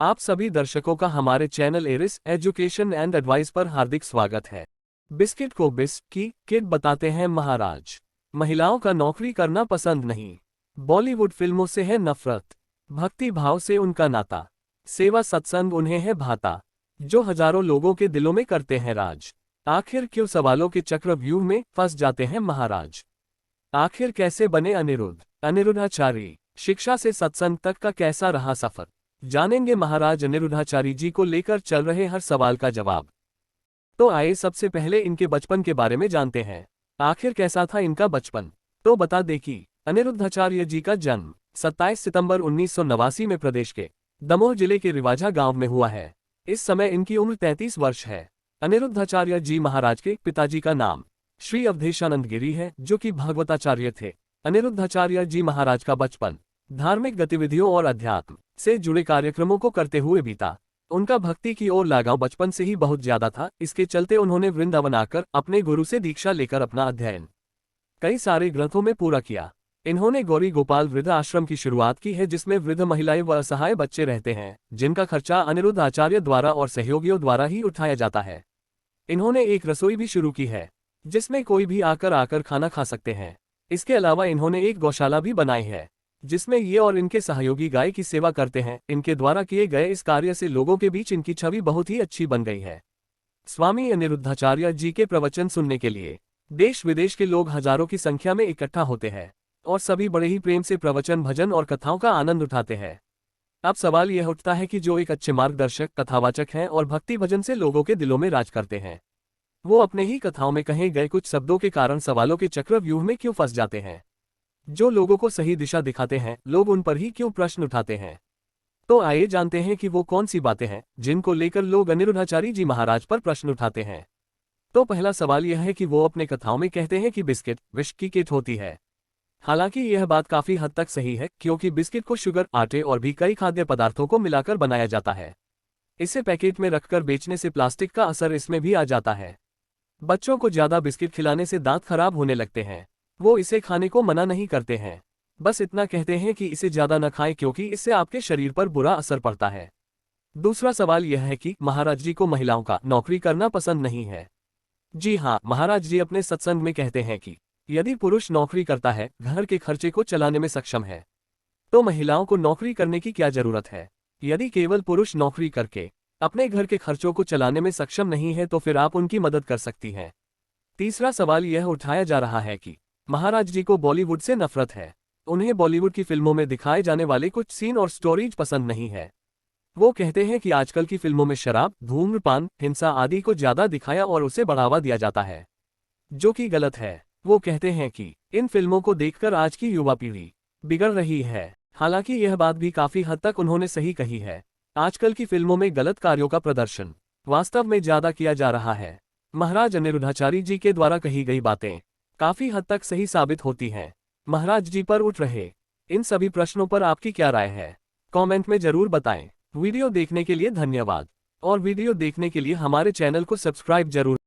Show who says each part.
Speaker 1: आप सभी दर्शकों का हमारे channel Aris education and advice पर हार्दिक स्वागत है। बिस्किट को किड बताते हैं महाराज। महिलाओं का नौकरी करना पसंद नहीं। बॉलीवुड फिल्मों से है नफरत। भक्ति भाव से उनका नाता। सेवा सत्संग उन्हें है भाता, जो हजारों लोगों के दिलों में करते हैं राज। आखिर क्यों सवालों के चक्रव्यूह में फंस जाते हैं महाराज। आखिर कैसे बने अनिरुद्ध। अनिरुद्धाचार्य शिक्षा से सत्संग तक का कैसा रहा सफर। जानेंगे महाराज अनिरुद्धाचार्य जी को लेकर चल रहे हर सवाल का जवाब। तो आइए सबसे पहले इनके बचपन के बारे में जानते हैं। आखिर कैसा था इनका बचपन। तो बता दें कि अनिरुद्धाचार्य जी का जन्म 27 सितंबर 1989 में प्रदेश के दमोह जिले के रिवाजा गांव में हुआ है। इस समय इनकी उम्र 33 वर्ष है। अनिरुद्धाचार्य जी महाराज के पिताजी का नाम श्री अवधेशानंद गिरी है, जो कि भागवताचार्य थे। अनिरुद्धाचार्य जी महाराज का बचपन धार्मिक गतिविधियों और अध्यात्म से जुड़े कार्यक्रमों को करते हुए बीता। उनका भक्ति की ओर लगाव बचपन से ही बहुत ज्यादा था। इसके चलते उन्होंने वृंदावन आकर अपने गुरु से दीक्षा लेकर अपना अध्ययन कई सारे ग्रंथों में पूरा किया। इन्होंने गौरी गोपाल वृद्ध आश्रम की शुरुआत की है, जिसमें वृद्ध महिलाएं व असहाय बच्चे रहते हैं, जिनका खर्चा अनिरुद्ध आचार्य द्वारा और सहयोगियों द्वारा ही उठाया जाता है। इन्होंने एक रसोई भी शुरू की है, जिसमें कोई भी आकर खाना खा सकते हैं। इसके अलावा इन्होंने एक गौशाला भी बनाई है, जिसमें ये और इनके सहयोगी गाय की सेवा करते हैं। इनके द्वारा किए गए इस कार्य से लोगों के बीच इनकी छवि बहुत ही अच्छी बन गई है। स्वामी अनिरुद्धाचार्य जी के प्रवचन सुनने के लिए देश विदेश के लोग हजारों की संख्या में इकट्ठा होते हैं और सभी बड़े ही प्रेम से प्रवचन, भजन और कथाओं का आनंद उठाते हैं। अब सवाल यह उठता है कि जो एक अच्छे मार्गदर्शक, कथावाचक हैं और भक्ति भजन से लोगों के दिलों में राज करते हैं, वो अपने ही कथाओं में कहे गए कुछ शब्दों के कारण सवालों के चक्रव्यूह में क्यों फंस जाते हैं। जो लोगों को सही दिशा दिखाते हैं, लोग उन पर ही क्यों प्रश्न उठाते हैं। तो आइए जानते हैं कि वो कौन सी बातें हैं जिनको लेकर लोग अनिरुद्धाचार्य जी महाराज पर प्रश्न उठाते हैं। तो पहला सवाल यह है कि वो अपने कथाओं में कहते हैं कि बिस्किट विष की किट होती है। हालांकि यह बात काफी हद तक सही है, क्योंकि बिस्किट को शुगर, आटे और भी कई खाद्य पदार्थों को मिलाकर बनाया जाता है। इसे पैकेट में रखकर बेचने से प्लास्टिक का असर इसमें भी आ जाता है। बच्चों को ज्यादा बिस्किट खिलाने से दांत खराब होने लगते हैं। वो इसे खाने को मना नहीं करते हैं, बस इतना कहते हैं कि इसे ज्यादा न खाएं, क्योंकि इससे आपके शरीर पर बुरा असर पड़ता है। दूसरा सवाल यह है कि महाराज जी को महिलाओं का नौकरी करना पसंद नहीं है। जी हाँ, महाराज जी अपने सत्संग में कहते हैं कि यदि पुरुष नौकरी करता है, घर के खर्चे को चलाने में सक्षम है, तो महिलाओं को नौकरी करने की क्या जरूरत है। यदि केवल पुरुष नौकरी करके अपने घर के खर्चों को चलाने में सक्षम नहीं है, तो फिर आप उनकी मदद कर सकती हैं। तीसरा सवाल यह उठाया जा रहा है कि महाराज जी को बॉलीवुड से नफरत है। उन्हें बॉलीवुड की फिल्मों में दिखाए जाने वाले कुछ सीन और स्टोरीज पसंद नहीं है। वो कहते हैं कि आजकल की फिल्मों में शराब, धूम्रपान, हिंसा आदि को ज्यादा दिखाया और उसे बढ़ावा दिया जाता है, जो कि गलत है। वो कहते हैं कि इन फिल्मों को देखकर आज की युवा पीढ़ी बिगड़ रही है। हालांकि यह बात भी काफी हद तक उन्होंने सही कही है। आजकल की फिल्मों में गलत कार्यों का प्रदर्शन वास्तव में ज्यादा किया जा रहा है। महाराज अनिरुद्धाचार्य जी के द्वारा कही गई बातें काफी हद तक सही साबित होती हैं। महाराज जी पर उठ रहे इन सभी प्रश्नों पर आपकी क्या राय है, कमेंट में जरूर बताएं। वीडियो देखने के लिए धन्यवाद, और वीडियो देखने के लिए हमारे चैनल को सब्सक्राइब जरूर